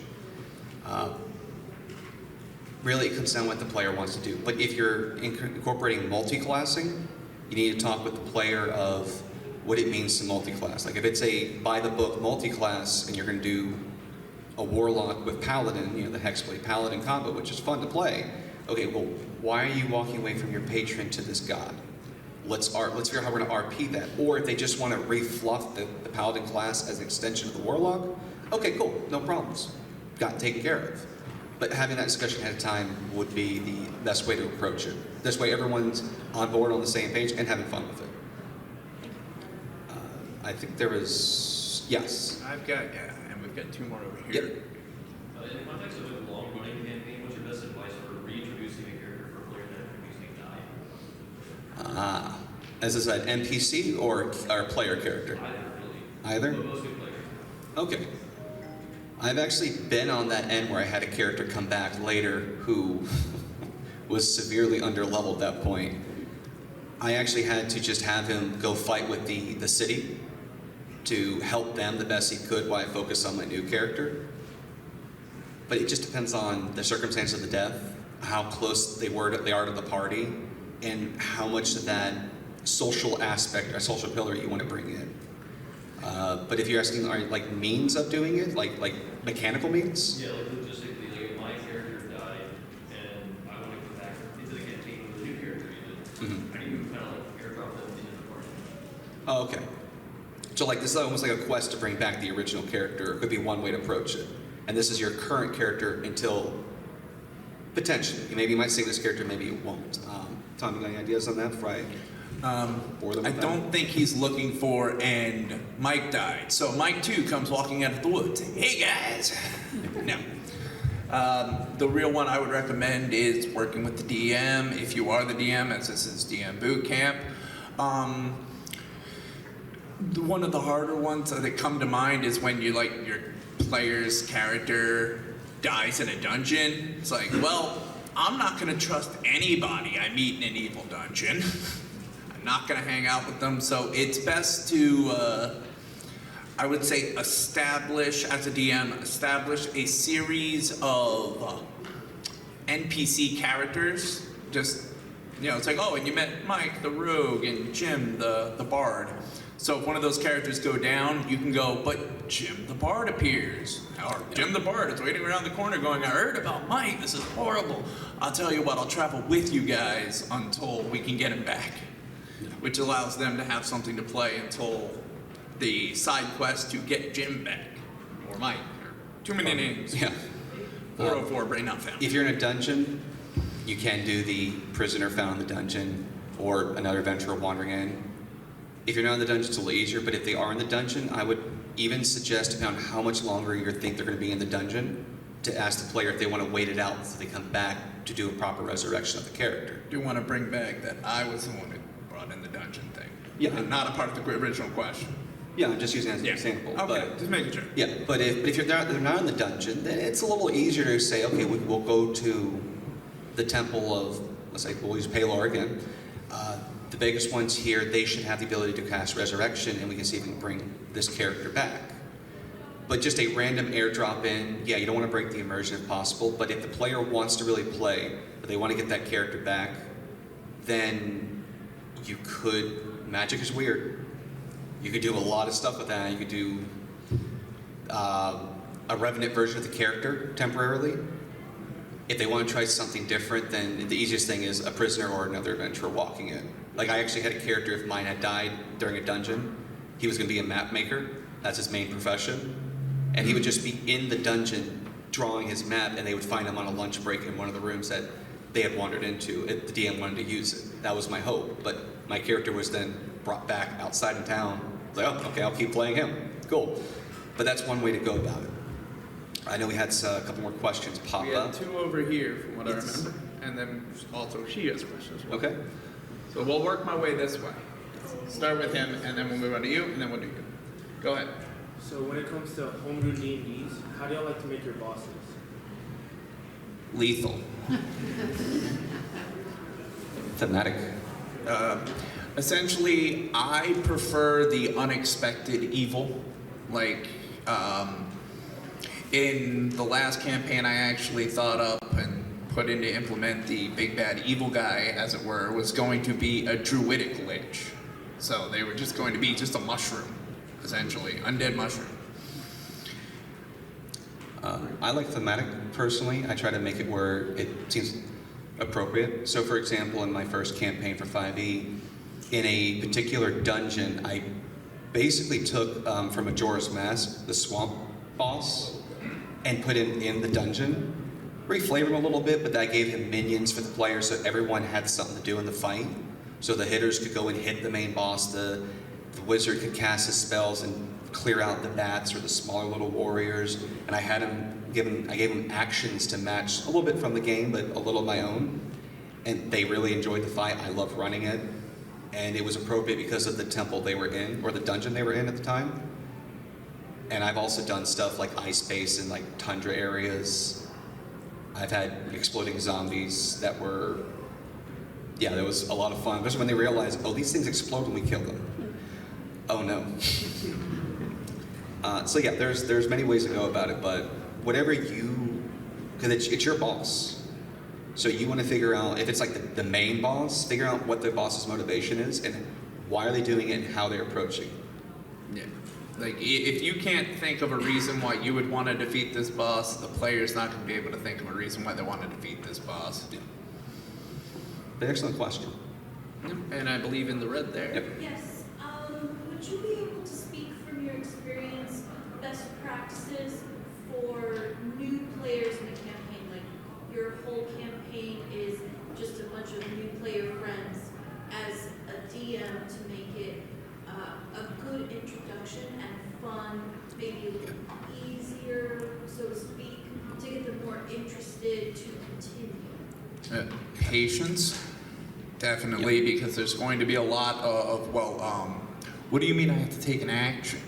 Really, it comes down to what the player wants to do. But if you're incorporating multi-classing, you need to talk with the player of what it means to multi-class. Like if it's a by-the-book multi-class and you're going to do a warlock with paladin, you know, the hexblade paladin combo, which is fun to play. Okay, well, why are you walking away from your patron to this god? Let's figure out how we're going to RP that. Or if they just want to refluff the paladin class as an extension of the warlock, okay, cool, no problems. Got taken care of. But having that discussion ahead of time would be the best way to approach it. This way everyone's on board on the same page and having fun with it. I think there was, yes. I've got, yeah, and we've got two more over here. Yep. In the context of a long-running campaign, what's your best advice for reintroducing a character for players that are introducing die? Is this an NPC or player character? Either, really. Either? But mostly players. Okay. I've actually been on that end where I had a character come back later who was severely underleveled at that point. I actually had to just have him go fight with the city to help them the best he could while I focused on my new character. But it just depends on the circumstance of the death, how close they are to the party, and how much of that social aspect or social pillar you want to bring in. But if you're asking, like means of doing it, like mechanical means? Yeah, like logistically, like if my character died and I want to go back into the campaign with a new character even, how do you kind of like airdrop them into the party? Oh, okay. So like this is almost like a quest to bring back the original character. It could be one way to approach it. And this is your current character until potentially. Maybe you might save this character, maybe you won't. Tom, you got any ideas on that before I bore them I with that? don't think he's looking for, and Mike died. So Mike too comes walking out of the woods. Hey guys! No. The real one I would recommend is working with the DM. If you are the DM, as this is DM Bootcamp. One of the harder ones that come to mind is when you like your player's character dies in a dungeon. It's like, well, I'm not gonna trust anybody I meet in an evil dungeon. I'm not gonna hang out with them, so it's best to, I would say, establish, as a DM, establish a series of NPC characters. Just, you know, it's like, oh, and you met Mike the Rogue and Jim the Bard. So if one of those characters go down, you can go, but Jim the Bard appears. Or Jim the Bard is waiting around the corner going, I heard about Mike, this is horrible. I'll tell you what, I'll travel with you guys until we can get him back. Which allows them to have something to play until the side quest to get Jim back. Or Mike. Or too many names. Yeah. 404, brain not found. If you're in a dungeon, you can do the prisoner found in the dungeon or another adventurer wandering in. If you're not in the dungeon, it's a little easier, but if they are in the dungeon, I would even suggest, depending on how much longer you think they're going to be in the dungeon, to ask the player if they want to wait it out until they come back to do a proper resurrection of the character. Do want to bring back that I was the one who brought in the dungeon thing. Yeah. And not a part of the original question. Yeah, I'm just using it as an example. Okay, But, just making sure. yeah, but if they're not in the dungeon, then it's a little easier to say, okay, we'll go to the temple of, let's say, we'll use Palor again. The biggest ones here, they should have the ability to cast Resurrection, and we can see if we can bring this character back. But just a random airdrop in, yeah, you don't want to break the immersion if possible, but if the player wants to really play, but they want to get that character back, then you could, magic is weird. You could do a lot of stuff with that. You could do a Revenant version of the character temporarily. If they want to try something different, then the easiest thing is a prisoner or another adventurer walking in. Like I actually had a character, if mine had died during a dungeon, he was going to be a map maker. That's his main profession. And he would just be in the dungeon drawing his map, and they would find him on a lunch break in one of the rooms that they had wandered into if the DM wanted to use it. That was my hope. But my character was then brought back outside in town. Like, oh, okay, I'll keep playing him. Cool. But that's one way to go about it. I know we had a couple more questions pop We up. had two over here, from what Yes. I remember. And then also she has questions as well. Okay. So we'll work my way this way. Start with him, and then we'll move on to you, and then we'll do you. Go ahead. So when it comes to homebrew D&Ds, how do y'all like to make your bosses? Lethal. Thematic. Essentially, I prefer the unexpected evil. Like, in the last campaign, I actually thought up and put in to implement the big bad evil guy, as it were, was going to be a druidic lich. So they were just going to be just a mushroom, essentially, undead mushroom. I like thematic personally. I try to make it where it seems appropriate. So, for example, in my first campaign for 5e, in a particular dungeon, I basically took from Majora's Mask, the swamp boss, and put him in the dungeon. Reflavored him a little bit, but I gave him minions for the players so everyone had something to do in the fight. So the hitters could go and hit the main boss, the wizard could cast his spells and clear out the bats or the smaller little warriors, and I gave him actions to match a little bit from the game, but a little of my own. And they really enjoyed the fight. I loved running it, and it was appropriate because of the temple they were in, or the dungeon they were in at the time. And I've also done stuff like ice base and like tundra areas. I've had exploding zombies that were, yeah, that was a lot of fun. Especially when they realized, oh, these things explode when we kill them. Oh no. So yeah, there's many ways to go about it, but whatever you, because it's your boss. So you want to figure out, if it's like the main boss, figure out what the boss's motivation is and why are they doing it and how they're approaching. Yeah. Like, if you can't think of a reason why you would want to defeat this boss, the player's not going to be able to think of a reason why they want to defeat this boss. Yeah. But excellent question. Yep. And I believe in the red there. Yep. Yes, would you be able to speak from your experience, best practices for new players in the campaign? Like, your whole campaign is just a bunch of new player friends. As a DM, to make it a good introduction and fun, maybe a little easier, so to speak, to get them more interested to continue. Patience, definitely, because there's going to be a lot of, what do you mean I have to take an action?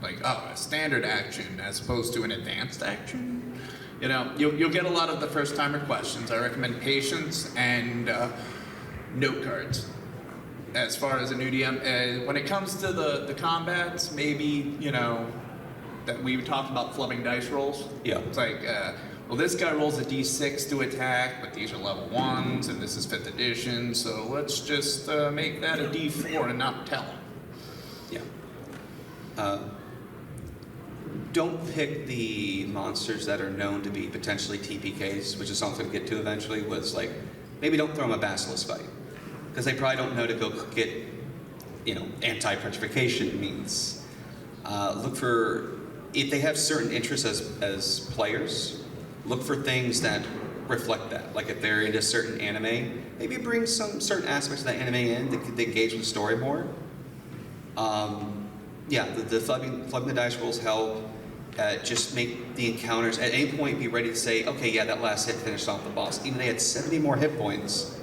Like, a standard action as opposed to an advanced action? You know, you'll get a lot of the first-timer questions. I recommend patience and note cards. As far as a new DM, when it comes to the combats, maybe, you know, that we talked about flubbing dice rolls. Yeah. It's like, well, this guy rolls a d6 to attack, but these are level 1s, and this is 5th edition, so let's just make that a d4 and not tell him. Yeah. Don't pick the monsters that are known to be potentially TPKs, which is something to get to eventually, was like, maybe don't throw them a Basilisk fight. Because they probably don't know to go get, you know, anti-petrification means. Look for, if they have certain interests as players, look for things that reflect that. Like if they're into certain anime, maybe bring some certain aspects of that anime in that they engage with the story more. Yeah, the flubbing the dice rolls help. Just make the encounters, at any point be ready to say, okay, yeah, that last hit finished off the boss. Even they had 70 more hit points.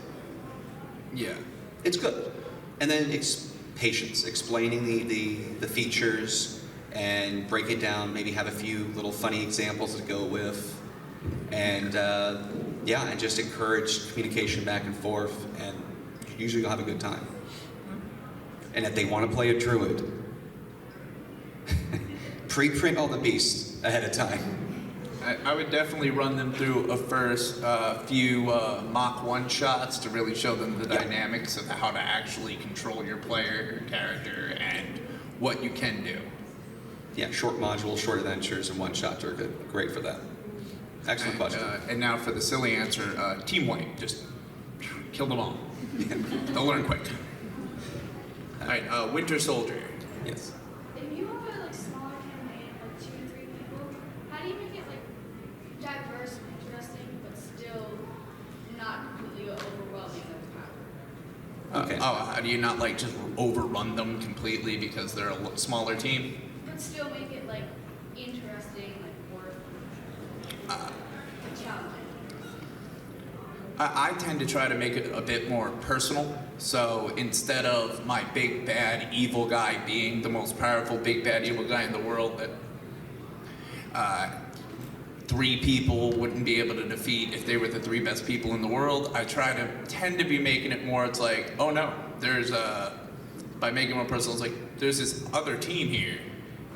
Yeah. It's good. And then patience, explaining the features and break it down, maybe have a few little funny examples to go with. And yeah, and just encourage communication back and forth, and usually you'll have a good time. And if they want to play a druid, pre-print all the beasts ahead of time. I would definitely run them through a first few mock one-shots to really show them the dynamics of how to actually control your player, your character, and what you can do. Yeah, short modules, short adventures, and one-shots are good. Great for that. Excellent question. And now for the silly answer, team wipe. Just kill them all. They'll learn quick. All right, Winter Soldier. Yes. If you have a like smaller campaign, like 2 to 3 people, how do you make it like diverse and interesting, but still not completely overwhelming of power? Okay. How do you not like just overrun them completely because they're a smaller team? But still make it like interesting, like worth challenging. I tend to try to make it a bit more personal. So instead of my big bad evil guy being the most powerful big bad evil guy in the world that 3 people wouldn't be able to defeat if they were the 3 best people in the world, I tend to be making it more, it's like, oh no, there's by making it more personal, it's like, there's this other team here,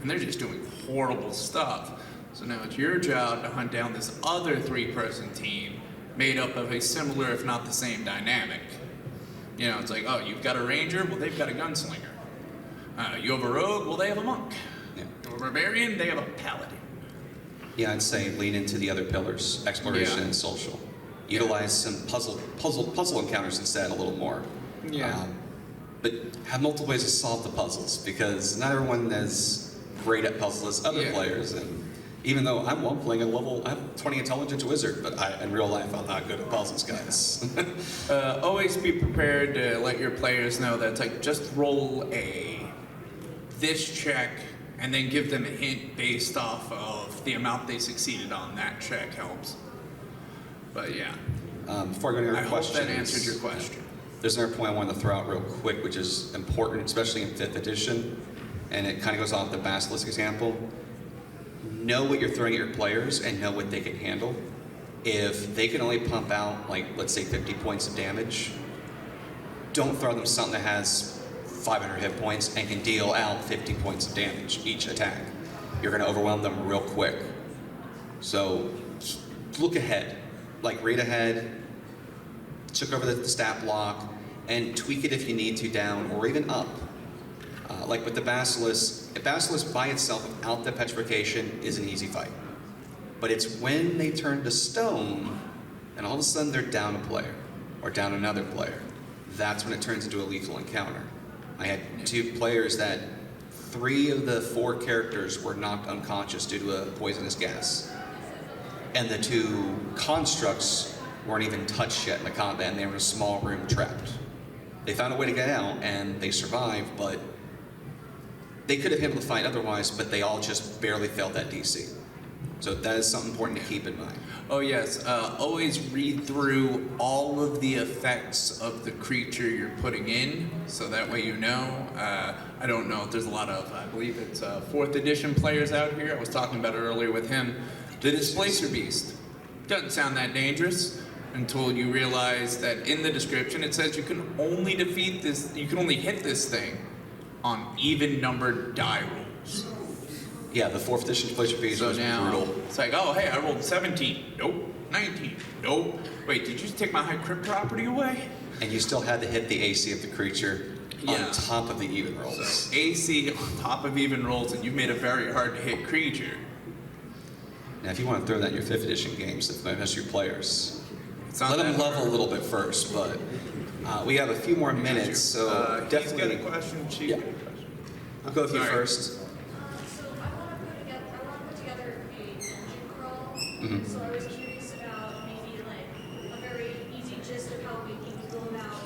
and they're just doing horrible stuff. So now it's your job to hunt down this other 3-person team made up of a similar, if not the same, dynamic. You know, it's like, oh, you've got a ranger, well, they've got a gunslinger. You have a rogue, well, they have a monk. Yeah. You have a barbarian, they have a paladin. Yeah, I'd say lean into the other pillars, exploration Yeah. and social. Utilize some puzzle encounters instead a little more. Yeah. But have multiple ways to solve the puzzles, because not everyone is great at puzzles as other Yeah. players. And even though I'm playing I have 20 intelligence wizard, but in real life I'm not good at puzzles, guys. Always be prepared to let your players know that it's like, just roll this check and then give them a hint based off of the amount they succeeded on. That check helps. But yeah, Before I go to your I hope questions, that answered your question. there's another point I wanted to throw out real quick, which is important, especially in 5th edition, and it kind of goes off the Basilisk example. Know what you're throwing at your players and know what they can handle. If they can only pump out, like, let's say 50 points of damage, don't throw them something that has 500 hit points and can deal out 50 points of damage each attack. You're going to overwhelm them real quick. So look ahead, like read ahead, check over the stat block, and tweak it if you need to down or even up. Like with the Basilisk, a Basilisk by itself without the petrification is an easy fight. But it's when they turn to stone and all of a sudden they're down a player or down another player. That's when it turns into a lethal encounter. I had 2 players that 3 of the 4 characters were knocked unconscious due to a poisonous gas. And the 2 constructs weren't even touched yet in the combat, and they were in a small room trapped. They found a way to get out and they survived, but they could have handled the fight otherwise, but they all just barely failed that DC. So that is something important to keep in mind. Oh yes, always read through all of the effects of the creature you're putting in, so that way you know. I don't know if there's a lot of, I believe it's 4th edition players out here. I was talking about it earlier with him. The Displacer Beast doesn't sound that dangerous until you realize that in the description it says you can only defeat this, you can only hit this thing on even numbered die rolls. Yeah, the 4th edition Displacer Beast So was now, brutal. it's like, oh, hey, I rolled 17. Nope. 19. Nope. Wait, did you just take my high crit property away? And you still had to hit the AC of the creature Yeah. on top of the even rolls. So AC on top of even rolls, and you've made a very hard to hit creature. Now, if you want to throw that in your 5th edition games, that's your players. It's not Let them that level hard. a little bit first, but we have a few more minutes, so He's definitely. got a question. She's Yeah. got a question. I'll go with you Sorry. first. So I want to put together a dungeon crawl. Mhm. So I was curious about maybe like a very easy gist of how we can go about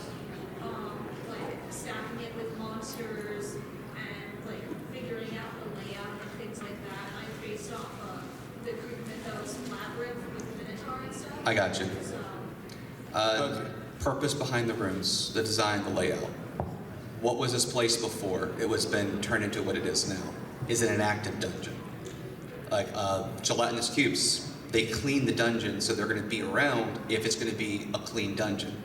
like stacking it with monsters and like figuring out the layout and things like that. I based off the Greek mythos labyrinth with Minotaur and stuff. I got you. So Okay. Purpose behind the rooms, the design, the layout. What was this place before? It was been turned into what it is now. Is it an active dungeon? Like gelatinous cubes, they clean the dungeon, so they're going to be around if it's going to be a clean dungeon.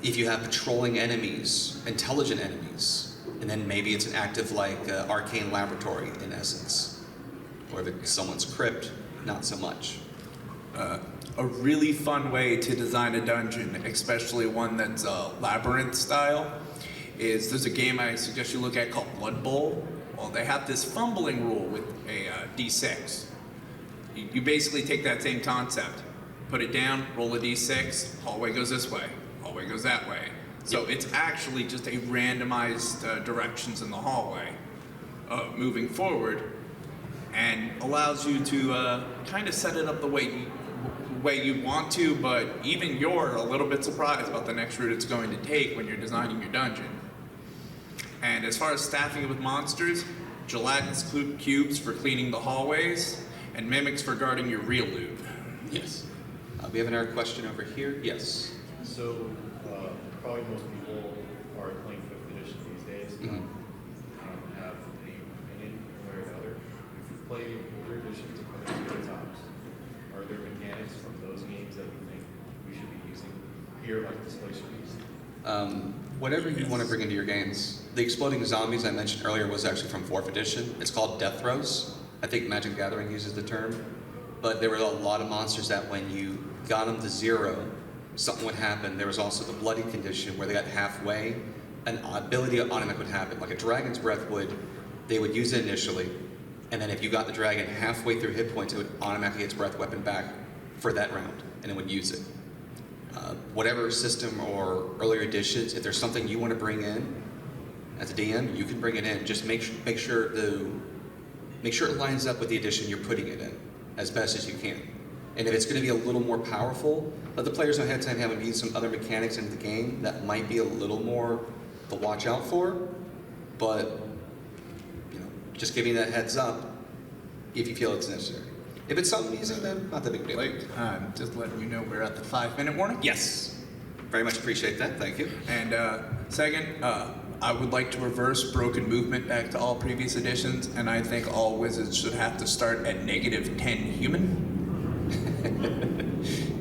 If you have patrolling enemies, intelligent enemies, and then maybe it's an active like arcane laboratory in essence. Or if it's someone's crypt, not so much. A really fun way to design a dungeon, especially one that's labyrinth style, is there's a game I suggest you look at called Blood Bowl. Well, they have this fumbling rule with a D6. You basically take that same concept, put it down, roll a D6, hallway goes this way, hallway goes that way. So it's actually just a randomized directions in the hallway moving forward, and allows you to kind of set it up the way you want to, but even you're a little bit surprised about the next route it's going to take when you're designing your dungeon. And as far as staffing it with monsters, gelatinous cubes for cleaning the hallways, and mimics for guarding your real loot. Yes. We have another question over here. Yes. So, probably most people are playing 5th edition these days. Mhm. Have any opinion one way or the other. If you play older editions of other tops, are there mechanics from those games that you think we should be using here, like displacement? Whatever you want to bring into your games. The exploding zombies I mentioned earlier was actually from 4th edition. It's called death throws. I think Magic the Gathering uses the term. But there were a lot of monsters that when you got them to 0, something would happen. There was also the bloody condition where they got halfway. An ability automatic would happen. Like a dragon's breath they would use it initially. And then if you got the dragon halfway through hit points, it would automatically get its breath weapon back for that round. And it would use it. Whatever system or earlier editions, if there's something you want to bring in as a DM, you can bring it in. Just make sure it lines up with the edition you're putting it in as best as you can. And if it's going to be a little more powerful, let the players know ahead of time have them use some other mechanics into the game that might be a little more to watch out for. But just giving that heads up if you feel it's necessary. If it's something easy, then not that big a deal. Just letting you know we're at the 5-minute warning. Yes. Very much appreciate that. Thank you. And second, I would like to reverse broken movement back to all previous editions, and I think all wizards should have to start at -10 human.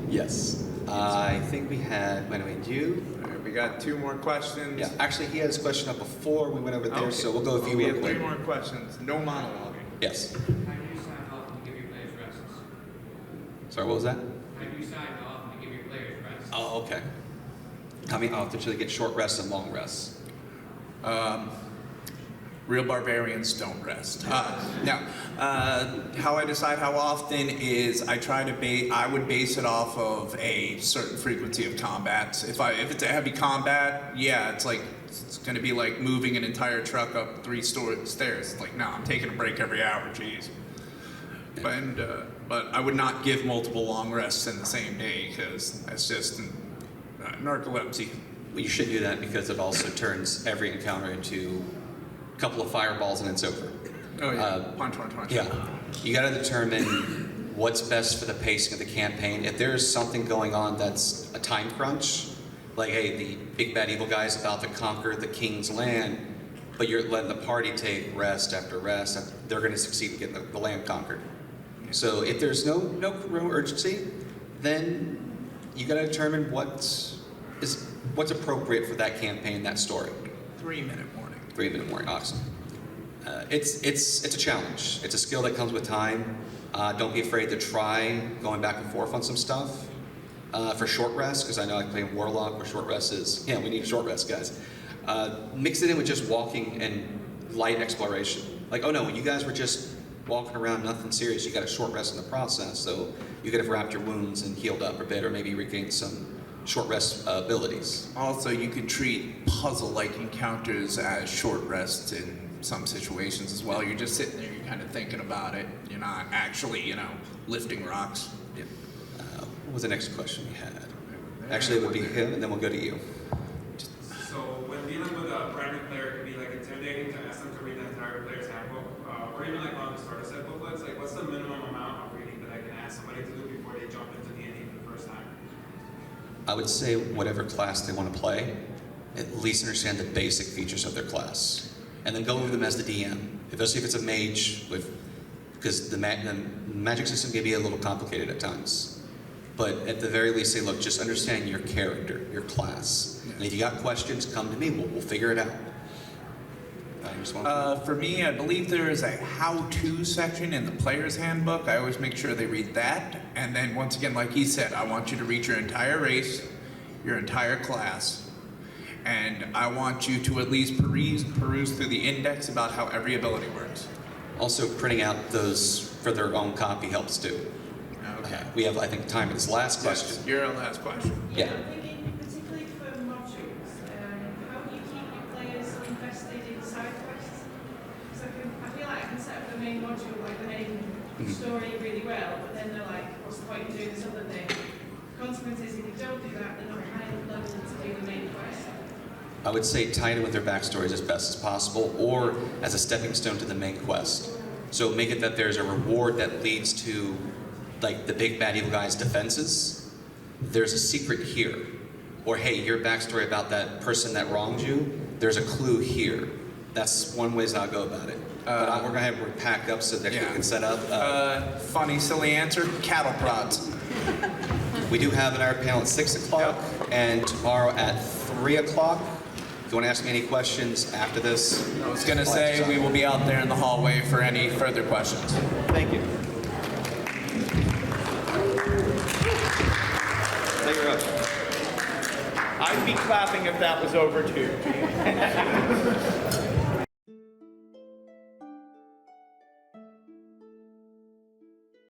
Yes. I think we had, when we do. We got 2 more questions. Yeah, actually he had his question up before we went over there, Okay. so we'll go with you We real have quick. 3 more questions. No monologuing. Yes. How do you sign off and give your players rests? Sorry, what was that? How do you sign off and give your players rests? Oh, okay. I mean, I'll potentially get short rests and long rests. Real barbarians don't rest. Now, how I decide how often is I would base it off of a certain frequency of combats. If it's a heavy combat, yeah, it's going to be like moving an entire truck up 3 stairs. It's like, no, I'm taking a break every hour, jeez. But I would not give multiple long rests in the same day because that's just narcolepsy. Well, you should do that because it also turns every encounter into a couple of fireballs and it's over. Oh yeah, punch. Yeah. You got to determine what's best for the pacing of the campaign. If there's something going on that's a time crunch, like, hey, the big bad evil guy's about to conquer the king's land, but you're letting the party take rest after rest, they're going to succeed in getting the land conquered. So if there's no real urgency, then you got to determine what's appropriate for that campaign, that story. 3-minute warning. 3-minute warning, awesome. It's a challenge. It's a skill that comes with time. Don't be afraid to try going back and forth on some stuff. For short rest, because I know I play Warlock where short rest is, we need a short rest, guys. Mix it in with just walking and light exploration. Like, oh no, when you guys were just walking around, nothing serious, you got a short rest in the process, so you could have wrapped your wounds and healed up a bit, or maybe regained some short rest abilities. Also, you could treat puzzle-like encounters as short rests in some situations as well. You're just sitting there, you're kind of thinking about it. You're not actually, lifting rocks. Yeah. What was the next question we had? Actually, it would be him, and then we'll go to you. So when dealing with a brand new player, it can be like intimidating to ask them to read the entire player's handbook, or even like one of the starter set booklets. Like, what's the minimum amount of reading that I can ask somebody to do before they jump into D&D for the first time? I would say whatever class they want to play, at least understand the basic features of their class, and then go over them as the DM. Especially if it's a mage, because the magic system can be a little complicated at times. But at the very least, say, look, just understand your character, your class. Yeah. And if you got questions, come to me. We'll figure it out. For me, I believe there is a how-to section in the player's handbook. I always make sure they read that. And then once again, like he said, I want you to read your entire race, your entire class. And I want you to at least peruse through the index about how every ability works. Also, printing out those for their own copy helps too. Okay. We have, I think, time for this last question. Yes, your last question. Yeah. I'm thinking particularly for modules, how do you keep your players invested in side quests? Because I feel like I can set up the main module, like the main story really well, but then they're like, what's the point in doing this other thing? Consequence is, if you don't do that, they're not high level to do the main quest. I would say tie it in with their backstories as best as possible, or as a stepping stone to the main quest. So make it that there's a reward that leads to, like, the big bad evil guy's defenses, there's a secret here. Or hey, your backstory about that person that wronged you, there's a clue here. That's one way I'll go about it. But we're gonna have to pack up so that we can set up. Funny, silly answer, cattle prods. We do have an hour panel at 6 o'clock and tomorrow at 3 o'clock. If you want to ask me any questions after this. I was gonna say, we will be out there in the hallway for any further questions. Thank you. Take her up. I'd be clapping if that was over too.